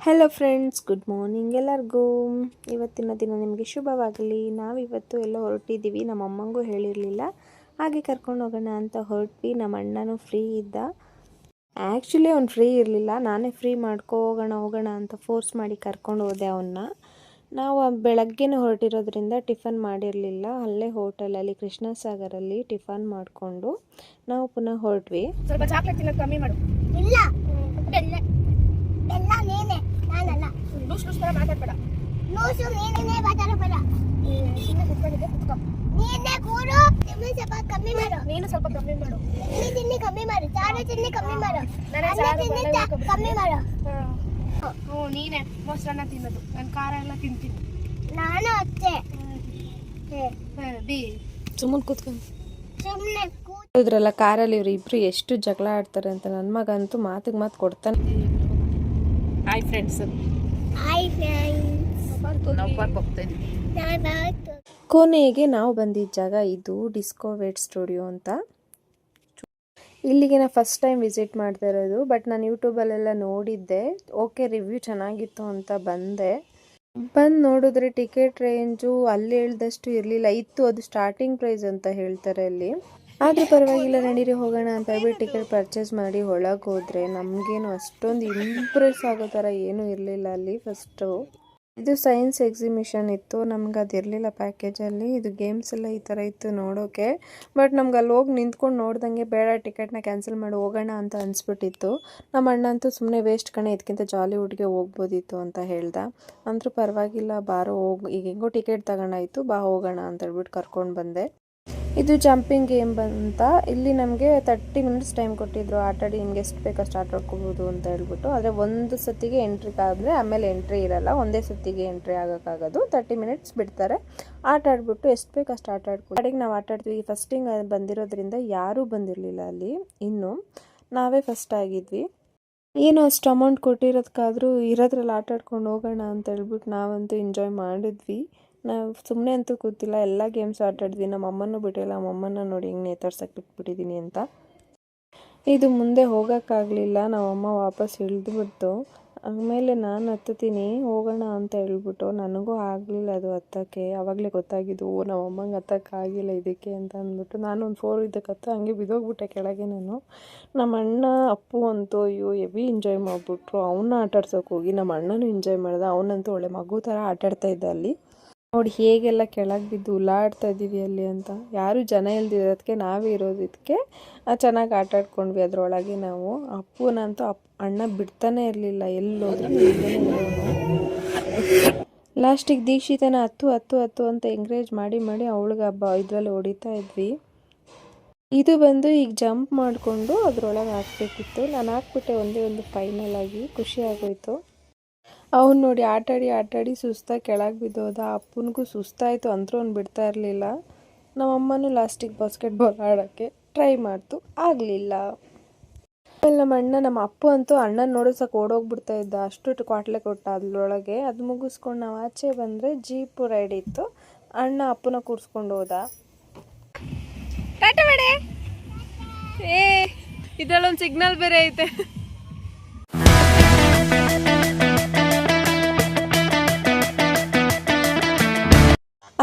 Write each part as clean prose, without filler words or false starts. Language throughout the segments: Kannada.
ಹಲೋ ಫ್ರೆಂಡ್ಸ್, ಗುಡ್ ಮಾರ್ನಿಂಗ್ ಎಲ್ಲರಿಗೂ. ಇವತ್ತಿನ ದಿನ ನಿಮಗೆ ಶುಭವಾಗಲಿ. ನಾವಿವತ್ತು ಎಲ್ಲ ಹೊರಟಿದ್ದೀವಿ. ನಮ್ಮ ಅಮ್ಮಂಗೂ ಹೇಳಿರಲಿಲ್ಲ, ಹಾಗೆ ಕರ್ಕೊಂಡು ಹೋಗೋಣ ಅಂತ ಹೊರಟ್ವಿ. ನಮ್ಮ ಅಣ್ಣನೂ ಫ್ರೀ ಇದ್ದ. ಆ್ಯಕ್ಚುಲಿ ಅವ್ನು ಫ್ರೀ ಇರಲಿಲ್ಲ, ನಾನೇ ಫ್ರೀ ಹೋಗೋಣ ಅಂತ ಫೋರ್ಸ್ ಮಾಡಿ ಕರ್ಕೊಂಡು ಹೋದೆ ಅವನ್ನ. ನಾವು ಬೆಳಗ್ಗೆನೇ ಹೊರಟಿರೋದ್ರಿಂದ ಟಿಫನ್ ಮಾಡಿರಲಿಲ್ಲ. ಅಲ್ಲೇ ಹೋಟೆಲಲ್ಲಿ ಕೃಷ್ಣಸಾಗರಲ್ಲಿ ಟಿಫನ್ ಮಾಡಿಕೊಂಡು ನಾವು ಪುನಃ ಹೊರಟ್ವಿ. ಸ್ವಲ್ಪ ಚಾಕ್ಲೇಟ್ ತಿನ್ನೋದು ಕಮ್ಮಿ ಮಾಡು. ಇಲ್ಲ ಎಲ್ಲ ನೀನೆ, ನಾನಲ್ಲ. ಲೂಸ್ ತರ ಮಾತಾಡಬೇಡ. ಲೂಸು ನೀನೇ ಮಾತಾಡಬೇಡ. ಸುಮ್ಮನೆ ಕುತ್ಕೊಂಡಿದ್ದೆ, ಕುತ್ಕೋ. ನೀನೇ ಕೂರು. ತಿನ್ನಿ ಸ್ವಲ್ಪ ಕಮ್ಮಿ ಮಾಡು. ನೀನು ಸ್ವಲ್ಪ ಕಮ್ಮಿ ಮಾಡು. ತಿನ್ನಿ ಕಮ್ಮಿ ಮಾಡು. ಚಾರು ತಿನ್ನಿ ಕಮ್ಮಿ ಮಾಡು. ಕಮ್ಮಿ ಮಾಡು. ನೀನೇ ಮೊಸರನ್ನ ತಿನ್ನೋದು. ನಾನು ಖಾರ ಎಲ್ಲ ತಿಂತೀನಿ. ನಾನು ಅಷ್ಟೇ. ಸುಮ್ಮನೆ ಕೂತ್ಕೊಂಡು ಇದ್ರಲ್ಲ ಕಾರಲ್ಲಿ ಇವ್ರು ಇಬ್ರು ಎಷ್ಟು ಜಗಳ ಆಡ್ತಾರೆ ಅಂತ. ನನ್ನ ಮಗ ಅಂತೂ ಮಾತಿಗೆ ಮಾತು ಕೊಡ್ತಾನೆ. Hi friends. ನಾವು ಪಾರ್ಕ್ ಹೋಗ್ತಾ ಇದ್ದೀವಿ. ಕೊನೆಗೆ ನಾವು ಬಂದಿದ್ದ ಜಾಗ ಇದು ಡಿಸ್ಕೋವೇಟ್ ಸ್ಟುಡಿಯೋ ಅಂತ. ಇಲ್ಲಿಗೆ ನಾನು ಫಸ್ಟ್ ಟೈಮ್ ವಿಸಿಟ್ ಮಾಡ್ತಾ ಇರೋದು. ಬಟ್ ನಾನು ಯೂಟ್ಯೂಬಲ್ಲೆಲ್ಲ ನೋಡಿದ್ದೆ, ಓಕೆ ರಿವ್ಯೂ ಚೆನ್ನಾಗಿತ್ತು ಅಂತ ಬಂದು ನೋಡಿದ್ರೆ ಟಿಕೆಟ್ ರೇಂಜು ಅಲ್ಲಿ ಹೇಳ್ದಷ್ಟು ಇರಲಿಲ್ಲ. ಇತ್ತು, ಅದು ಸ್ಟಾರ್ಟಿಂಗ್ ಪ್ರೈಸ್ ಅಂತ ಹೇಳ್ತಾರೆ ಅಲ್ಲಿ. ಆದರೂ ಪರವಾಗಿಲ್ಲ, ನಡೀರಿ ಹೋಗೋಣ ಅಂತ ಹೇಳ್ಬಿಟ್ಟು ಟಿಕೆಟ್ ಪರ್ಚೇಸ್ ಮಾಡಿ ಒಳಗೆ ಹೋದರೆ ನಮಗೇನು ಅಷ್ಟೊಂದು ಇಂಪ್ರೆಸ್ ಆಗೋ ಥರ ಏನೂ ಇರಲಿಲ್ಲ ಅಲ್ಲಿ. ಫಸ್ಟು ಇದು ಸೈನ್ಸ್ ಎಕ್ಸಿಬಿಷನ್ ಇತ್ತು, ನಮ್ಗೆ ಅದಿರಲಿಲ್ಲ ಪ್ಯಾಕೇಜಲ್ಲಿ. ಇದು ಗೇಮ್ಸ್ ಎಲ್ಲ ಈ ಥರ ಇತ್ತು ನೋಡೋಕ್ಕೆ. ಬಟ್ ನಮ್ಗೆ ಅಲ್ಲಿ ಹೋಗಿ ನಿಂತ್ಕೊಂಡು ನೋಡ್ದಂಗೆ ಬೇಡ, ಟಿಕೆಟ್ನ ಕ್ಯಾನ್ಸಲ್ ಮಾಡಿ ಹೋಗೋಣ ಅಂತ ಅನಿಸ್ಬಿಟ್ಟಿತ್ತು. ನಮ್ಮ ಅಣ್ಣ ಅಂತೂ ಸುಮ್ಮನೆ ವೇಸ್ಟ್ ಕಣೆ, ಇದಕ್ಕಿಂತ ಜಾಲಿವುಡ್ಗೆ ಹೋಗ್ಬೋದಿತ್ತು ಅಂತ ಹೇಳ್ದ. ಅಂದರೂ ಪರವಾಗಿಲ್ಲ ಬಾರೋ ಹೋಗಿ, ಈಗ ಹೆಂಗೋ ಟಿಕೆಟ್ ತಗೊಂಡಾಯಿತು, ಬಾ ಹೋಗೋಣ ಅಂತ ಹೇಳ್ಬಿಟ್ಟು ಕರ್ಕೊಂಡು ಬಂದೆ. ಇದು ಜಂಪಿಂಗ್ ಗೇಮ್ ಅಂತ. ಇಲ್ಲಿ ನಮಗೆ 30 ಮಿನಿಟ್ಸ್ ಟೈಮ್ ಕೊಟ್ಟಿದ್ರು. ಆಟಾಡಿ ನಿಮ್ಗೆ ಎಷ್ಟು ಬೇಕಷ್ಟು ಆಟ ಆಡ್ಕೋಬೋದು ಅಂತ ಹೇಳ್ಬಿಟ್ಟು. ಆದರೆ ಒಂದು ಸತಿಗೆ ಎಂಟ್ರಿ ಆದರೆ ಆಮೇಲೆ ಎಂಟ್ರಿ ಇರಲ್ಲ, ಒಂದೇ ಸತಿಗೆ ಎಂಟ್ರಿ ಆಗೋಕ್ಕಾಗೋದು. 30 ಮಿನಿಟ್ಸ್ ಬಿಡ್ತಾರೆ. ಆಟ ಆಡ್ಬಿಟ್ಟು ಎಷ್ಟು ಬೇಕಷ್ಟು ಆಟ ಆಡ್ಕೊಂಡು ಅಡಿಗೆ ನಾವು ಆಟ ಆಡ್ತೀವಿ. ಫಸ್ಟಿಂಗ್ ಬಂದಿರೋದ್ರಿಂದ ಯಾರೂ ಬಂದಿರಲಿಲ್ಲ ಅಲ್ಲಿ, ಇನ್ನು ನಾವೇ ಫಸ್ಟ್ ಆಗಿದ್ವಿ. ಏನೋ ಅಷ್ಟು ಅಮೌಂಟ್ ಕೊಟ್ಟಿರೋದಕ್ಕಾದರೂ ಇರೋದ್ರಲ್ಲಿ ಆಟ ಆಡ್ಕೊಂಡು ಹೋಗೋಣ ಅಂತ ಹೇಳ್ಬಿಟ್ಟು ನಾವಂತೂ ಎಂಜಾಯ್ ಮಾಡಿದ್ವಿ. ನಾವು ಸುಮ್ಮನೆ ಅಂತೂ ಕೂತಿಲ್ಲ, ಎಲ್ಲ ಗೇಮ್ಸ್ ಆಟಾಡಿದ್ವಿ. ನಮ್ಮ ಅಮ್ಮನೂ ಬಿಟ್ಟಿಲ್ಲ. ನಮ್ಮ ಅಮ್ಮನ ನೋಡಿ ಹಿಂಗೆ ನೇತಾಡ್ಸಕ್ಕೆ ಬಿಟ್ಬಿಟ್ಟಿದ್ದೀನಿ ಅಂತ. ಇದು ಮುಂದೆ ಹೋಗೋಕ್ಕಾಗಲಿಲ್ಲ, ನಮ್ಮಮ್ಮ ವಾಪಸ್ ಇಳಿದ್ಬಿಡ್ತು. ಆಮೇಲೆ ನಾನು ಹತ್ತುತ್ತೀನಿ ಹೋಗೋಣ ಅಂತ ಹೇಳ್ಬಿಟ್ಟು, ನನಗೂ ಆಗಲಿಲ್ಲ ಅದು ಹತ್ತೋಕ್ಕೆ. ಆವಾಗಲೇ ಗೊತ್ತಾಗಿದ್ದು, ನಮ್ಮಮ್ಮಂಗೆ ಹತ್ತೋಕ್ಕಾಗಿಲ್ಲ ಇದಕ್ಕೆ ಅಂತ ಅಂದ್ಬಿಟ್ಟು ನಾನು ಒಂದು 4 ಇದಕ್ಕೆ ಹತ್ತು ಹಂಗೆ ಬಿದ್ದೋಗ್ಬಿಟ್ಟೆ ಕೆಳಗೆ ನಾನು. ನಮ್ಮ ಅಣ್ಣ ಅಪ್ಪು ಅಂತೂ ಅಯ್ಯೋ ಹೆವಿ ಎಂಜಾಯ್ ಮಾಡಿಬಿಟ್ರು. ಅವನ್ನ ಆಟಾಡ್ಸೋಕೆ ಹೋಗಿ ನಮ್ಮ ಅಣ್ಣನೂ ಎಂಜಾಯ್ ಮಾಡ್ದೆ. ಅವನಂತೂ ಒಳ್ಳೆ ಮಗು ಥರ ಆಟಾಡ್ತಾ ಇದ್ದ ಅಲ್ಲಿ. ನೋಡಿ ಹೇಗೆಲ್ಲ ಕೆಳಗೆ ಬಿದ್ದು ಉಲಾಡ್ತಾ ಇದ್ದೀವಿ ಅಲ್ಲಿ ಅಂತ. ಯಾರೂ ಜನ ಇಲ್ದಿರೋದಕ್ಕೆ ನಾವೇ ಇರೋದಕ್ಕೆ ಚೆನ್ನಾಗಿ ಆಟ ಆಡ್ಕೊಂಡ್ವಿ ಅದರೊಳಗೆ ನಾವು. ಅಪ್ಪನಂತೂ ಅಣ್ಣ ಬಿಡ್ತಾನೆ ಇರಲಿಲ್ಲ, ಎಲ್ಲೋದ್ರು ಲಾಸ್ಟಿಗೆ ದೀಕ್ಷಿತನ ಹತ್ತು ಅಂತ ಎಂಕರೇಜ್ ಮಾಡಿ ಅವಳಿಗೆ ಇದರಲ್ಲಿ ಹೊಡಿತಾ ಇದ್ವಿ. ಇದು ಬಂದು ಈಗ ಜಂಪ್ ಮಾಡಿಕೊಂಡು ಅದರೊಳಗೆ ಹಾಕ್ಬೇಕಿತ್ತು. ನಾನು ಹಾಕ್ಬಿಟ್ಟೆ ಒಂದೇ ಒಂದು ಫೈನಲ್ ಆಗಿ. ಖುಷಿ ಆಗೋಯ್ತು. ಅವ್ನು ನೋಡಿ ಆಟಾಡಿ ಸುಸ್ತಾಗಿ ಕೆಳಗೆ ಬಿದ್ದೋದ. ಅಪ್ಪನಿಗೂ ಸುಸ್ತಾಯಿತು, ಅಂದರೂ ಅವ್ನು ಬಿಡ್ತಾ ಇರಲಿಲ್ಲ. ನಮ್ಮಮ್ಮನೂ ಲಾಸ್ಟಿಗೆ ಬಾಸ್ಕೆಟ್ಬಾಲ್ ಆಡೋಕ್ಕೆ ಟ್ರೈ ಮಾಡ್ತು, ಆಗಲಿಲ್ಲ. ಆಮೇಲೆ ನಮ್ಮ ಅಪ್ಪು ಅಂತೂ ಅಣ್ಣನ ನೋಡಿಸೋಕೆ ಓಡೋಗ್ಬಿಡ್ತಾ ಇದ್ದ, ಅಷ್ಟು ಕ್ವಾಟ್ಲೆ ಕೊಟ್ಟ ಅದ್ರೊಳಗೆ. ಅದು ಮುಗಿಸ್ಕೊಂಡು ನಾವು ಆಚೆ ಬಂದರೆ ಜೀಪು ರೈಡ್ ಇತ್ತು. ಅಣ್ಣ ಅಪ್ಪನ ಕೂರಿಸ್ಕೊಂಡು ಹೋದ. ಟಾಟಾ ಮಾಡೆ. ಇದರಲ್ಲೊಂದು ಸಿಗ್ನಲ್ ಬೇರೆ ಐತೆ.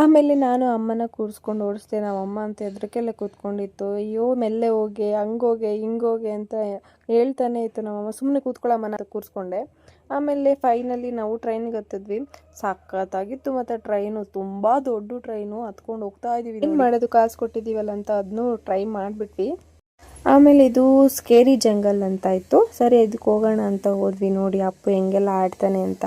ಆಮೇಲೆ ನಾನು ಅಮ್ಮನ ಕೂರಿಸ್ಕೊಂಡು ಓಡಿಸ್ದೆ. ನಮ್ಮಮ್ಮ ಅಂತ ಎದ್ರಕ್ಕೆಲ್ಲ ಕೂತ್ಕೊಂಡಿತ್ತು. ಅಯ್ಯೋ ಮೆಲ್ಲೆ ಹೋಗಿ, ಹಿಂಗೋಗೆ ಅಂತ ಹೇಳ್ತಾನೆ ಇತ್ತು ನಮ್ಮಮ್ಮ. ಸುಮ್ಮನೆ ಕೂತ್ಕೊಳ್ಳಮ್ಮನ ಕೂರಿಸ್ಕೊಂಡೆ. ಆಮೇಲೆ ಫೈನಲಿ ನಾವು ಟ್ರೈನಿಗೆ ಹತ್ತಿದ್ವಿ. ಸಖತ್ತಾಗಿತ್ತು. ಮತ್ತು ಟ್ರೈನು ತುಂಬ ದೊಡ್ಡ ಟ್ರೈನು, ಹತ್ಕೊಂಡು ಹೋಗ್ತಾ ಇದ್ದೀವಿ. ಏನು ಮಾಡೋದು, ಕಾಸು ಕೊಟ್ಟಿದ್ದೀವಲ್ಲ ಅಂತ ಅದನ್ನೂ ಟ್ರೈ ಮಾಡಿಬಿಟ್ವಿ. ಆಮೇಲೆ ಇದು ಸ್ಕೇರಿ ಜಂಗಲ್ ಅಂತ ಇತ್ತು. ಸರಿ ಅದಕ್ಕೆ ಹೋಗೋಣ ಅಂತ ಹೋದ್ವಿ. ನೋಡಿ ಅಪ್ಪು ಹೆಂಗೆಲ್ಲ ಆಡ್ತಾನೆ ಅಂತ.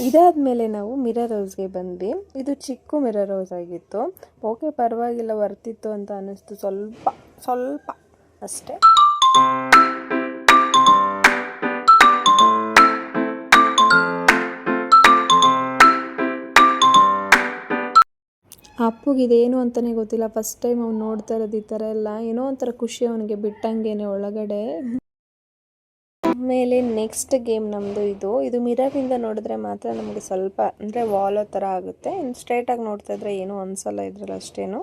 ಇದಾದಮೇಲೆ ನಾವು ಮಿರರ್ ಹೌಸ್ಗೆ ಬಂದ್ವಿ. ಇದು ಚಿಕ್ಕ ಮಿರರ್ ಹೌಸ್ ಆಗಿತ್ತು. ಓಕೆ, ಪರವಾಗಿಲ್ಲ, ವರ್ತಿತ್ತು ಅಂತ ಅನ್ನಿಸ್ತು. ಸ್ವಲ್ಪ ಅಷ್ಟೇ. ಅಪ್ಪುಗೆ ಇದೇನು ಅಂತಲೇ ಗೊತ್ತಿಲ್ಲ. ಫಸ್ಟ್ ಟೈಮ್ ಅವ್ನು ನೋಡ್ತಾ ಇರೋದು ಈ ಥರ ಎಲ್ಲ. ಏನೋ ಒಂಥರ ಖುಷಿ ಅವನಿಗೆ, ಬಿಟ್ಟಂಗೇನೆ ಒಳಗಡೆ. ಆಮೇಲೆ ನೆಕ್ಸ್ಟ್ ಗೇಮ್ ನಮ್ಮದು ಇದು ಮಿರರಿಂದ ನೋಡಿದ್ರೆ ಮಾತ್ರ ನಮಗೆ ಸ್ವಲ್ಪ ಅಂದರೆ ವಾಲೋ ಥರ ಆಗುತ್ತೆ. ಇನ್ನು ಸ್ಟ್ರೇಟಾಗಿ ನೋಡ್ತಾ ಇದ್ರೆ ಏನೂ ಅನಿಸಲ್ಲ ಇದ್ರಲ್ಲಿ ಅಷ್ಟೇನು.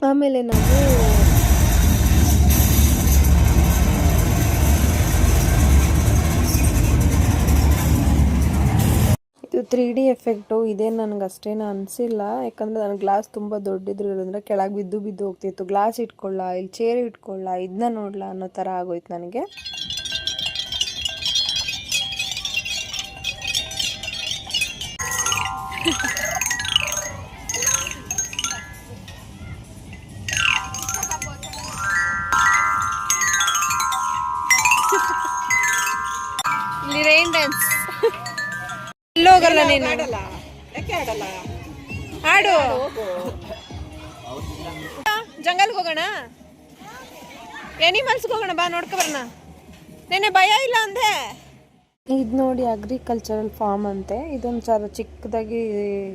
ಆಮೇಲೆ ನಾವು ಇದು 3D ಎಫೆಕ್ಟು. ಇದೇನು ನನಗೆ ಅಷ್ಟೇನು ಅನಿಸಿಲ್ಲ, ಯಾಕಂದರೆ ನನ್ನ ಗ್ಲಾಸ್ ತುಂಬ ದೊಡ್ಡದಿರೋದ್ರಿಂದ ಕೆಳಗೆ ಬಿದ್ದು ಹೋಗ್ತಿತ್ತು. ಗ್ಲಾಸ್ ಇಟ್ಕೊಳ್ಳ, ಇಲ್ಲಿ ಚೇರ್ ಇಟ್ಕೊಳ್ಳ, ಇದನ್ನ ನೋಡಲ್ಲ ಅನ್ನೋ ಥರ ಆಗೋಯ್ತು ನನಗೆ. ಇಲ್ಲಿ ರೈನ್ ಡ್ಯಾನ್ಸ್ ಹೋಗಲ್ಲ ನೀನು, ಆಡು. ಜಂಗಲ್ಗೆ ಹೋಗೋಣ, ಎನಿಮಲ್ಸ್ಗೆ ಹೋಗೋಣ, ಬಾ ನೋಡ್ಕೊ ಬರೋಣ. ನೆನೆ ಭಯ ಇಲ್ಲ ಅಂದೆ. ಇದು ನೋಡಿ ಅಗ್ರಿಕಲ್ಚರಲ್ ಫಾರ್ಮ್ ಅಂತೆ. ಇದೊಂದು ಚಿಕ್ಕದಾಗಿ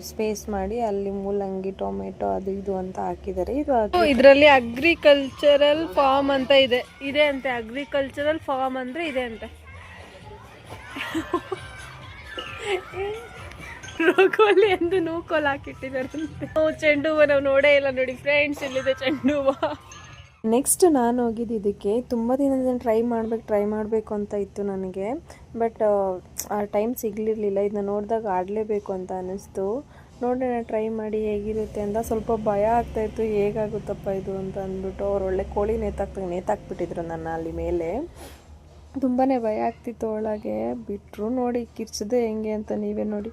ಸ್ಪೇಸ್ ಮಾಡಿ ಅಲ್ಲಿ ಮೂಲಂಗಿ, ಟೊಮೆಟೊ ಅದು ಇದು ಅಂತ ಹಾಕಿದ್ದಾರೆ. ಇದರಲ್ಲಿ ಅಗ್ರಿಕಲ್ಚರಲ್ ಫಾರ್ಮ್ ಅಂತ ಇದೆ ಅಂತೆ. ಅಗ್ರಿಕಲ್ಚರಲ್ ಫಾರ್ಮ್ ಅಂದ್ರೆ ಇದೆ ಅಂತೆ. ರೋಗೋಲಿ ಎಂದು ನೂಕೋಲ್ ಹಾಕಿಟ್ಟಿದಾರಂತೆ. ಚೆಂಡು ಹೂವ ನಾವು ನೋಡೇ ಇಲ್ಲ ನೋಡಿ ಫ್ರೆಂಡ್ಸ್, ಇಲ್ಲಿದೆ ಚೆಂಡು ಹೂವ. ನೆಕ್ಸ್ಟ್ ನಾನು ಹೋಗಿದ್ದು ಇದಕ್ಕೆ. ತುಂಬ ದಿನದಿಂದ ಟ್ರೈ ಮಾಡಬೇಕು ಅಂತ ಇತ್ತು ನನಗೆ, ಬಟ್ ಆ ಟೈಮ್ ಸಿಗಲಿರಲಿಲ್ಲ. ಇದನ್ನ ನೋಡಿದಾಗ ಆಡಲೇಬೇಕು ಅಂತ ಅನ್ನಿಸ್ತು. ನೋಡೋಣ, ಟ್ರೈ ಮಾಡಿ ಹೇಗಿರುತ್ತೆ ಅಂತ. ಸ್ವಲ್ಪ ಭಯ ಆಗ್ತಾಯಿತ್ತು, ಹೇಗಾಗುತ್ತಪ್ಪ ಇದು ಅಂತ ಅಂದ್ಬಿಟ್ಟು. ಅವ್ರು ಒಳ್ಳೆ ಕೋಳಿ ನೇತಾಕ್ಬಿಟ್ಟಿದ್ರು ನನ್ನ ಅಲ್ಲಿ ಮೇಲೆ. ತುಂಬಾ ಭಯ ಆಗ್ತಿತ್ತು. ಒಳಗೆ ಬಿಟ್ಟರು ನೋಡಿ, ಕಿರ್ಚದೆ ಹೆಂಗೆ ಅಂತ ನೀವೇ ನೋಡಿ.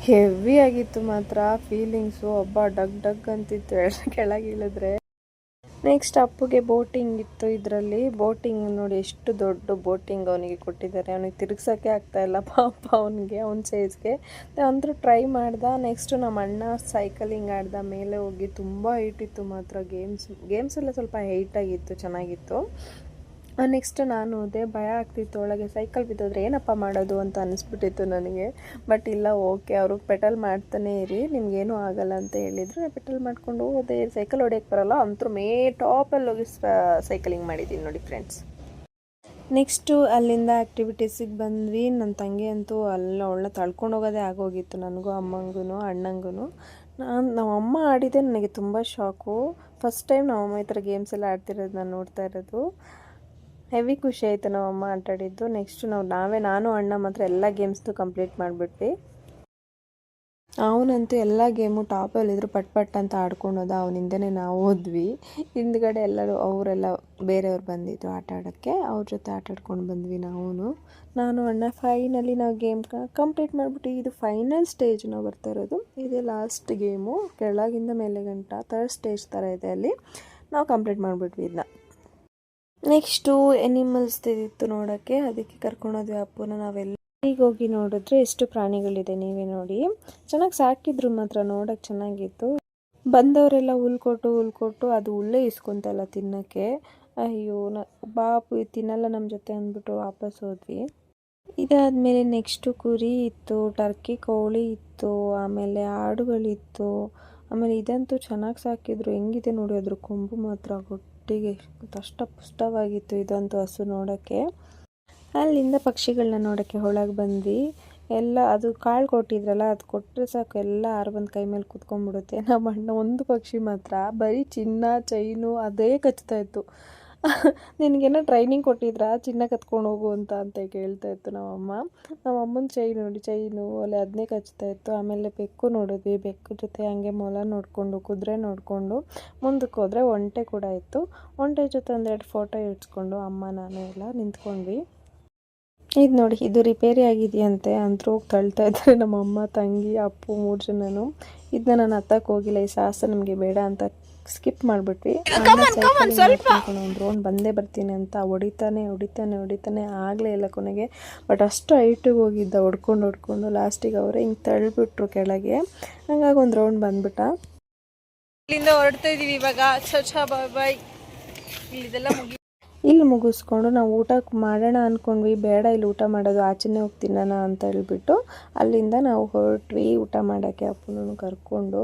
ಹೆವಿ ಆಗಿತ್ತು ಮಾತ್ರ ಫೀಲಿಂಗ್ಸು. ಒಬ್ಬ ಡಗ್ ಅಂತಿತ್ತು ಕೆಳಗೆ ಇಳಿದ್ರೆ. ನೆಕ್ಸ್ಟ್ ಅಪ್ಪುಗೆ ಬೋಟಿಂಗ್ ಇತ್ತು. ಇದರಲ್ಲಿ ಬೋಟಿಂಗ್ ನೋಡಿ, ಎಷ್ಟು ದೊಡ್ಡ ಬೋಟಿಂಗ್ ಅವನಿಗೆ ಕೊಟ್ಟಿದ್ದಾರೆ. ಅವನಿಗೆ ತಿರುಗ್ಸೋಕ್ಕೆ ಆಗ್ತಾಯಿಲ್ಲ ಪಾಪ ಅವನಿಗೆ, ಅವನ ಸೈಜ್ಗೆ. ಅಂದರೂ ಟ್ರೈ ಮಾಡ್ದ. ನೆಕ್ಸ್ಟು ನಮ್ಮ ಅಣ್ಣ ಸೈಕಲಿಂಗ್ ಆಡ್ದ. ಮೇಲೆ ಹೋಗಿ ತುಂಬ ಹೈಟ್ ಇತ್ತು ಮಾತ್ರ. ಗೇಮ್ಸ್ ಎಲ್ಲ ಸ್ವಲ್ಪ ಹೈಟಾಗಿತ್ತು, ಚೆನ್ನಾಗಿತ್ತು. ನೆಕ್ಸ್ಟ್ ನಾನು ಹೋದೆ. ಭಯ ಆಗ್ತಿತ್ತು, ಒಳಗೆ ಸೈಕಲ್ ಬಿದ್ದೋದ್ರೆ ಏನಪ್ಪ ಮಾಡೋದು ಅಂತ ಅನ್ನಿಸ್ಬಿಟ್ಟಿತ್ತು ನನಗೆ. ಬಟ್ ಇಲ್ಲ, ಓಕೆ, ಅವರು ಪೆಟಲ್ ಮಾಡ್ತಾನೆ ಇರಿ, ನಿಮ್ಗೇನೂ ಆಗಲ್ಲ ಅಂತ ಹೇಳಿದರು. ನಾನು ಪೆಟಲ್ ಮಾಡ್ಕೊಂಡು ಹೋದೆ. ಸೈಕಲ್ ಹೊಡೆಯೋಕ್ಕೆ ಬರೋಲ್ಲ, ಅಂತೂ ಟಾಪಲ್ಲಿ ಹೋಗಿ ಸೈಕಲಿಂಗ್ ಮಾಡಿದ್ದೀನಿ ನೋಡಿ ಫ್ರೆಂಡ್ಸ್. ನೆಕ್ಸ್ಟು ಅಲ್ಲಿಂದ ಆ್ಯಕ್ಟಿವಿಟೀಸಿಗೆ ಬಂದ್ವಿ. ನನ್ನ ತಂಗಿ ಅಂತೂ ಅವಳನ್ನ ತಳ್ಕೊಂಡು ಹೋಗೋದೇ ಆಗೋಗಿತ್ತು, ನನಗೂ ಅಮ್ಮಂಗೂ ಅಣ್ಣಂಗೂ. ನಮ್ಮಮ್ಮ ಆಡಿದೆ, ನನಗೆ ತುಂಬ ಶಾಕು. ಫಸ್ಟ್ ಟೈಮ್ ನಮ್ಮಮ್ಮ ಈ ಥರ ಗೇಮ್ಸ್ ಎಲ್ಲ ಆಡ್ತಿರೋದು ನಾನು ನೋಡ್ತಾ ಇರೋದು. ಹೆವಿ ಖುಷಿ ಆಯಿತು ನಮ್ಮಮ್ಮ ಆಟಾಡಿದ್ದು. ನೆಕ್ಸ್ಟ್ ನಾನು ಅಣ್ಣ ಮಾತ್ರ ಎಲ್ಲ ಗೇಮ್ಸ್ದು ಕಂಪ್ಲೀಟ್ ಮಾಡಿಬಿಟ್ವಿ. ಅವನಂತೂ ಎಲ್ಲ ಗೇಮು ಟಾಪಲ್ಲಿದ್ರು ಪಟ್ ಅಂತ ಆಡ್ಕೊಂಡು ಹೋದ. ಅವನಿಂದನೇ ನಾವು ಹೋದ್ವಿ. ಹಿಂದ್ಗಡೆ ಅವರೆಲ್ಲ ಬೇರೆಯವ್ರು ಬಂದಿದ್ರು ಆಟ ಆಡೋಕ್ಕೆ. ಅವ್ರ ಜೊತೆ ಆಟ ಆಡ್ಕೊಂಡು ಬಂದ್ವಿ ನಾನು ಅಣ್ಣ. ಫೈನಲಿ ನಾವು ಗೇಮ್ ಕಂಪ್ಲೀಟ್ ಮಾಡಿಬಿಟ್ಟು, ಇದು ಫೈನಲ್ ಸ್ಟೇಜ್ ನಾವು ಬರ್ತಾ ಇರೋದು. ಇದೇ ಲಾಸ್ಟ್ ಗೇಮು. ಕೆಳಗಿಂದ ಮೇಲೆ ಗಂಟ ಥರ್ಡ್ ಸ್ಟೇಜ್ ಥರ ಇದೆ. ಅಲ್ಲಿ ನಾವು ಕಂಪ್ಲೀಟ್ ಮಾಡಿಬಿಟ್ವಿ ಇದನ್ನ. ನೆಕ್ಸ್ಟು ಎನಿಮಲ್ಸ್ ಇತ್ತು ನೋಡೋಕ್ಕೆ, ಅದಕ್ಕೆ ಕರ್ಕೊಂಡೋದ್ವಿ ಅಪ್ಪನ. ನಾವೆಲ್ಲ ಈಗ ಹೋಗಿ ನೋಡಿದ್ರೆ ಎಷ್ಟು ಪ್ರಾಣಿಗಳಿದೆ ನೀವೇ ನೋಡಿ. ಚೆನ್ನಾಗಿ ಸಾಕಿದ್ರು ಮಾತ್ರ, ನೋಡೋಕ್ಕೆ ಚೆನ್ನಾಗಿತ್ತು. ಬಂದವರೆಲ್ಲ ಹುಲ್ ಕೊಟ್ಟು ಅದು ಹುಲ್ಲೇ ಇಸ್ಕೊಂತಲ್ಲ ತಿನ್ನೋಕ್ಕೆ. ಅಯ್ಯೋ, ಬಾಪು ತಿನ್ನಲ್ಲ ನಮ್ಮ ಜೊತೆ ಅಂದ್ಬಿಟ್ಟು ವಾಪಸ್ ಹೋದ್ವಿ. ಇದಾದಮೇಲೆ ನೆಕ್ಸ್ಟು ಕುರಿ ಇತ್ತು, ಟರ್ಕಿ ಕೋಳಿ ಇತ್ತು, ಆಮೇಲೆ ಆಡುಗಳಿತ್ತು. ಆಮೇಲೆ ಇದಂತೂ ಚೆನ್ನಾಗಿ ಸಾಕಿದ್ರು. ಹೆಂಗಿದೆ ನೋಡಿ ಅದ್ರ ಕೊಂಬು ಮಾತ್ರ ಒಟ್ಟಿಗೆ ದಷ್ಟಪುಷ್ಟವಾಗಿತ್ತು. ಇದಂತೂ ಹಸು ನೋಡೋಕ್ಕೆ. ಅಲ್ಲಿಂದ ಪಕ್ಷಿಗಳನ್ನ ನೋಡೋಕ್ಕೆ ಒಳಗೆ ಬಂದ್ವಿ. ಎಲ್ಲ ಅದು ಕಾಳು ಕೊಟ್ಟಿದ್ರಲ್ಲ, ಅದು ಕೊಟ್ಟರೆ ಸಾಕು ಎಲ್ಲ ಬಂದು ಕೈ ಮೇಲೆ ಕೂತ್ಕೊಂಡ್ಬಿಡುತ್ತೆ. ನಮ್ಮ ಅಣ್ಣ ಒಂದು ಪಕ್ಷಿ ಮಾತ್ರ ಬರೀ ಚೈನು ಅದೇ ಕಚ್ತಾ ಇತ್ತು. ನಿನಗೇನೋ ಟ್ರೈನಿಂಗ್ ಕೊಟ್ಟಿದ್ರಾ ಚಿನ್ನ ಕತ್ಕೊಂಡು ಹೋಗು ಅಂತ ಕೇಳ್ತಾ ಇತ್ತು ನಮ್ಮಮ್ಮನ ಚೈನು ಅಲ್ಲಿ ಅದನ್ನೇ ಕಚ್ತಾ ಇತ್ತು. ಆಮೇಲೆ ಬೆಕ್ಕು ನೋಡಿದ್ವಿ. ಬೆಕ್ಕು ಜೊತೆ ಹಂಗೆ ಮೊಲ ನೋಡಿಕೊಂಡು, ಕುದುರೆ ನೋಡಿಕೊಂಡು ಮುಂದಕ್ಕೆ ಹೋದರೆ ಒಂಟೆ ಕೂಡ ಇತ್ತು. ಒಂಟೆ ಜೊತೆ ಒಂದೆರಡು ಫೋಟೋ ಇಡ್ಸ್ಕೊಂಡು ಅಮ್ಮ ನಾನು ಎಲ್ಲ ನಿಂತ್ಕೊಂಡ್ವಿ. ಇದು ನೋಡಿ, ಇದು ರಿಪೇರಿ ಆಗಿದೆಯಂತೆ. ಅಂತೂ ಹೋಗಿ ತಳ್ತಾ ಇದ್ದಾರೆ ನಮ್ಮಮ್ಮ, ತಂಗಿ, ಅಪ್ಪು 3 ಜನನು. ಇದನ್ನ ನಾನು ಹತ್ತಕ್ಕೆ ಹೋಗಿಲ್ಲ, ಈ ಸಾಹಸ ನಮಗೆ ಬೇಡ ಅಂತ ಸ್ಕಿಪ್ ಮಾಡಿಬಿಟ್ವಿ. ಒಂದು ರೌಂಡ್ ಬಂದೇ ಬರ್ತೀನಿ ಅಂತ ಹೊಡಿತಾನೆ ಆಗಲೇ ಇಲ್ಲ ಕೊನೆಗೆ. ಬಟ್ ಅಷ್ಟು ಹೈಟಿಗೆ ಹೋಗಿದ್ದ, ಹೊಡ್ಕೊಂಡು ಲಾಸ್ಟಿಗೆ ಅವರೇ ಹಿಂಗೆ ತಳ್ಳಿಬಿಟ್ರು ಕೆಳಗೆ. ಹಂಗಾಗಿ ಒಂದು ರೌಂಡ್ ಬಂದ್ಬಿಟ್ಟ. ಇಲ್ಲಿಂದ ಹೊರಡ್ತಾ ಇದೀವಿ ಇವಾಗ. ಬಾಯ್ ಬಾಯ್. ಇಲ್ಲಿದೆಲ್ಲ ಇಲ್ಲಿ ಮುಗಿಸ್ಕೊಂಡು ನಾವು ಊಟ ಮಾಡೋಣ ಅಂದ್ಕೊಂಡ್ವಿ. ಬೇಡ, ಇಲ್ಲಿ ಊಟ ಮಾಡೋದು ಆಚೆನೇ ಹೋಗಿ ತಿನ್ನೋಣ ಅಂತ ಹೇಳ್ಬಿಟ್ಟು ಅಲ್ಲಿಂದ ನಾವು ಹೊರಟ್ವಿ ಊಟ ಮಾಡೋಕ್ಕೆ. ಅಪ್ಪನೂ ಕರ್ಕೊಂಡು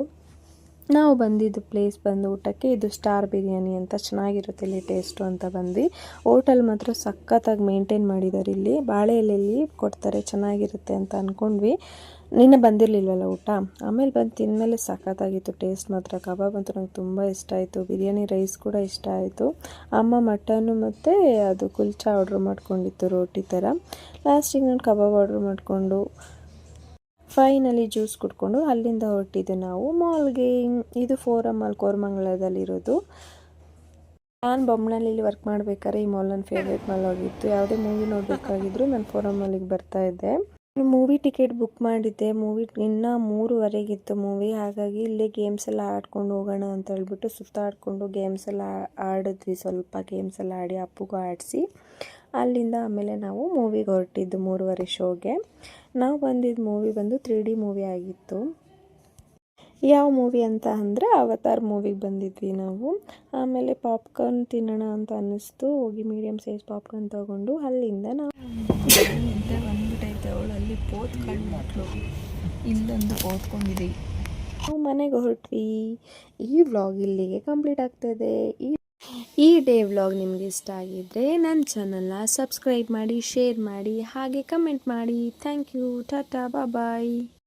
ನಾವು ಬಂದಿದ್ದು ಪ್ಲೇಸ್ ಬಂದು ಊಟಕ್ಕೆ. ಇದು ಸ್ಟಾರ್ ಬಿರಿಯಾನಿ ಅಂತ, ಚೆನ್ನಾಗಿರುತ್ತೆ ಇಲ್ಲಿ ಟೇಸ್ಟು ಅಂತ ಬಂದ್ವಿ. ಹೋಟೆಲ್ ಮಾತ್ರ ಸಖತ್ತಾಗಿ ಮೇಂಟೈನ್ ಮಾಡಿದ್ದಾರೆ. ಇಲ್ಲಿ ಬಾಳೆ ಎಲೆಯಲ್ಲಿ ಕೊಡ್ತಾರೆ, ಚೆನ್ನಾಗಿರುತ್ತೆ ಅಂತ ಅಂದ್ಕೊಂಡ್ವಿ. ನಿನ್ನೆ ಬಂದಿರಲಿಲ್ವಲ್ಲ ಊಟ, ಆಮೇಲೆ ಬಂದು ತಿಂದಮೇಲೆ ಸಖತ್ತಾಗಿತ್ತು ಟೇಸ್ಟ್ ಮಾತ್ರ. ಕಬಾಬ್ ಅಂತೂ ನಂಗೆ ತುಂಬ ಇಷ್ಟ ಆಯಿತು. ಬಿರಿಯಾನಿ ರೈಸ್ ಕೂಡ ಇಷ್ಟ ಆಯಿತು. ಅಮ್ಮ ಮಟನ್ನು ಮತ್ತು ಅದು ಕುಲ್ಚಾ ಆರ್ಡ್ರ್ ಮಾಡ್ಕೊಂಡಿತ್ತು, ರೋಟಿ ಥರ. ಲಾಸ್ಟಿಗೆ ನಾನು ಕಬಾಬ್ ಆರ್ಡ್ರ್ ಮಾಡಿಕೊಂಡು ಫೈನಲಿ ಜ್ಯೂಸ್ ಕುಡ್ಕೊಂಡು ಅಲ್ಲಿಂದ ಹೊರಟಿದ್ದು ನಾವು ಮಾಲ್ಗೆ. ಇದು ಫೋರಮ್ ಮಾಲ್ ಕೋರಮಂಗಲದಲ್ಲಿರೋದು. ನಾನು ಬೊಮ್ಮನಹಳ್ಳಿಲಿ ವರ್ಕ್ ಮಾಡಬೇಕಾದ್ರೆ ಈ ಮಾಲ್ ನನ್ನ ಫೇವ್ರೇಟ್ ಮಾಲ್ ಆಗಿತ್ತು. ಯಾವುದೇ ಮೂವಿ ನೋಡಬೇಕಾಗಿದ್ರು ನಾನು ಫೋರಮ್ ಮಾಲಿಗೆ ಬರ್ತಾಯಿದ್ದೆ. ಮೂವಿ ಟಿಕೆಟ್ ಬುಕ್ ಮಾಡಿದ್ದೆ. ಮೂವಿ ಇನ್ನೂ 3:30ಗಿತ್ತು ಮೂವಿ. ಹಾಗಾಗಿ ಇಲ್ಲೇ ಗೇಮ್ಸ್ ಎಲ್ಲ ಆಡ್ಕೊಂಡು ಹೋಗೋಣ ಅಂತ ಹೇಳ್ಬಿಟ್ಟು ಸುತ್ತಾಡಿಕೊಂಡು ಗೇಮ್ಸ್ ಎಲ್ಲ ಆಡಿದ್ವಿ. ಸ್ವಲ್ಪ ಗೇಮ್ಸ್ ಎಲ್ಲ ಆಡಿ ಅಪ್ಪಗೂ ಆಡಿಸಿ ಅಲ್ಲಿಂದ ಆಮೇಲೆ ನಾವು ಮೂವಿಗೆ ಹೊರಟಿದ್ದು 3:30 ಶೋಗೆ. ನಾವು ಬಂದಿದ್ದು ಮೂವಿ ಬಂದು 3D ಮೂವಿ ಆಗಿತ್ತು. ಯಾವ ಮೂವಿ ಅಂತ ಅಂದರೆ ಅವತಾರ್ ಮೂವಿಗೆ ಬಂದಿದ್ವಿ ನಾವು. ಆಮೇಲೆ ಪಾಪ್ಕಾರ್ನ್ ತಿನ್ನೋಣ ಅಂತ ಅನ್ನಿಸ್ತು. ಹೋಗಿ ಮೀಡಿಯಮ್ ಸೈಜ್ ಪಾಪ್ಕಾರ್ನ್ ತೊಗೊಂಡು ಅಲ್ಲಿಂದ ನಾವು ಬಂದ್ಬಿಟ್ಟೈತೆ. ಅವಳು ಅಲ್ಲಿ ಪೋತ್ಕೊಂಡು ಮಕ್ಕಳು ಇಲ್ಲೊಂದು ಪೋತ್ಕೊಂಡಿದ್ದೀವಿ. ನಾವು ಮನೆಗೆ ಹೊರಟ್ವಿ. ಈ ವ್ಲಾಗ್ ಇಲ್ಲಿಗೆ ಕಂಪ್ಲೀಟ್ ಆಗ್ತದೆ. ಈ ಡೇ ವ್ಲಾಗ್ ನಿಮಗೆ ಇಷ್ಟ ಆಗಿದ್ದರೆ ನನ್ನ ಚಾನಲ್ನ ಸಬ್ಸ್ಕ್ರೈಬ್ ಮಾಡಿ, ಶೇರ್ ಮಾಡಿ, ಹಾಗೆ ಕಮೆಂಟ್ ಮಾಡಿ. Thank you. Tata, bye.